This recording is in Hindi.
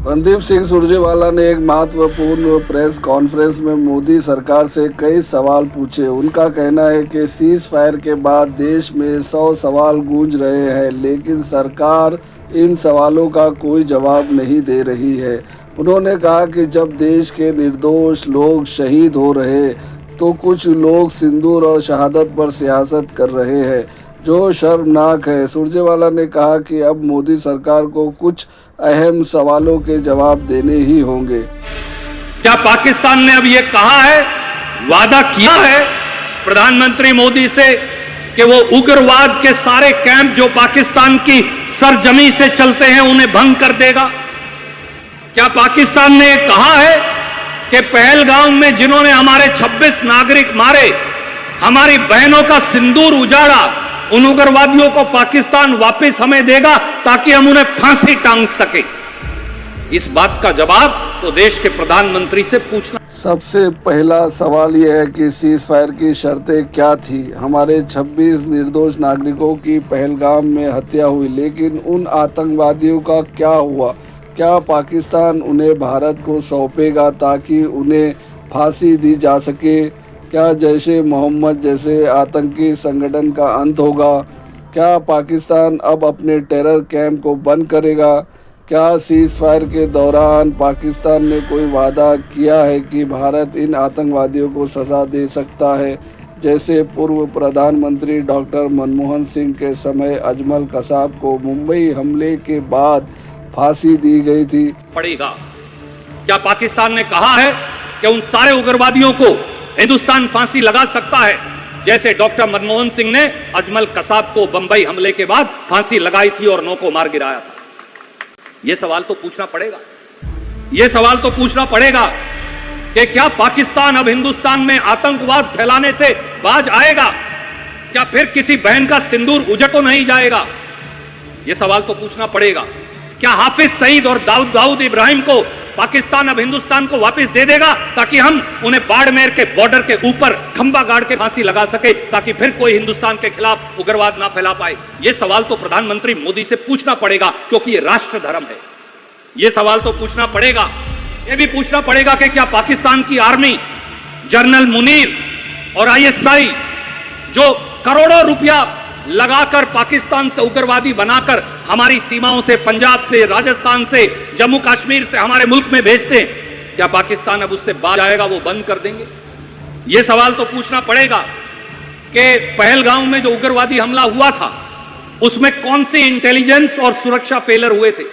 रणदीप सिंह सुरजेवाला ने एक महत्वपूर्ण प्रेस कॉन्फ्रेंस में मोदी सरकार से कई सवाल पूछे। उनका कहना है कि सीज फायर के बाद देश में 100 सवाल गूंज रहे हैं, लेकिन सरकार इन सवालों का कोई जवाब नहीं दे रही है। उन्होंने कहा कि जब देश के निर्दोष लोग शहीद हो रहे तो कुछ लोग सिंदूर और शहादत पर सियासत कर रहे हैं, जो शर्मनाक है। सुरजेवाला ने कहा कि अब मोदी सरकार को कुछ अहम सवालों के जवाब देने ही होंगे। क्या पाकिस्तान ने अब ये कहा है, वादा किया है प्रधानमंत्री मोदी से कि वो उग्रवाद के सारे कैंप जो पाकिस्तान की सरजमी से चलते हैं उन्हें भंग कर देगा? क्या पाकिस्तान ने कहा है कि पहलगाम में जिन्होंने हमारे 26 नागरिक मारे, हमारी बहनों का सिंदूर उजाड़ा, उन उग्रवादियों को पाकिस्तान वापस हमें देगा ताकि हम उन्हें फांसी टांग सके? इस बात का जवाब तो देश के प्रधानमंत्री से पूछना। सबसे पहला सवाल यह है कि सीज फायर की शर्तें क्या थी। हमारे 26 निर्दोष नागरिकों की पहलगाम में हत्या हुई, लेकिन उन आतंकवादियों का क्या हुआ? क्या पाकिस्तान उन्हें भारत को सौंपेगा ताकि उन्हें फांसी दी जा सके? क्या जैशे मोहम्मद जैसे आतंकी संगठन का अंत होगा? क्या पाकिस्तान अब अपने टेरर कैंप को बंद करेगा? क्या सीज फायर के दौरान पाकिस्तान ने कोई वादा किया है कि भारत इन आतंकवादियों को सज़ा दे सकता है, जैसे पूर्व प्रधानमंत्री डॉक्टर मनमोहन सिंह के समय अजमल कसाब को मुंबई हमले के बाद फांसी दी गई थी? पड़ेगा। क्या पाकिस्तान ने कहा है कि उन सारे उग्रवादियों को हिंदुस्तान फांसी लगा सकता है, जैसे डॉक्टर मनमोहन सिंह ने अजमल कसाब को बंबई हमले के बाद फांसी लगाई थी और 9 को मार गिराया था? यह सवाल तो पूछना पड़ेगा। यह सवाल तो पूछना पड़ेगा कि क्या पाकिस्तान अब हिंदुस्तान में आतंकवाद फैलाने से बाज आएगा? क्या फिर किसी बहन का सिंदूर उजड़ तो नहीं जाएगा? यह सवाल तो पूछना पड़ेगा। क्या हाफिज सईद और दाऊद इब्राहिम को पाकिस्तान अब हिंदुस्तान को वापस दे देगा ताकि हम उन्हें बाड़मेर के बॉर्डर के ऊपर खंबा गाड़ के फांसी लगा सके, ताकि फिर कोई हिंदुस्तान के खिलाफ उग्रवाद ना फैला पाए? यह सवाल तो प्रधानमंत्री मोदी से पूछना पड़ेगा, क्योंकि यह राष्ट्र धर्म है। यह सवाल तो पूछना पड़ेगा। यह भी पूछना पड़ेगा कि क्या पाकिस्तान की आर्मी, जनरल मुनीर और ISI जो करोड़ों रुपया लगाकर पाकिस्तान से उग्रवादी बनाकर हमारी सीमाओं से, पंजाब से, राजस्थान से, जम्मू कश्मीर से हमारे मुल्क में भेजते हैं, क्या पाकिस्तान अब उससे बाज आएगा, वो बंद कर देंगे? यह सवाल तो पूछना पड़ेगा कि पहलगाम में जो उग्रवादी हमला हुआ था उसमें कौन सी इंटेलिजेंस और सुरक्षा फेलर हुए थे?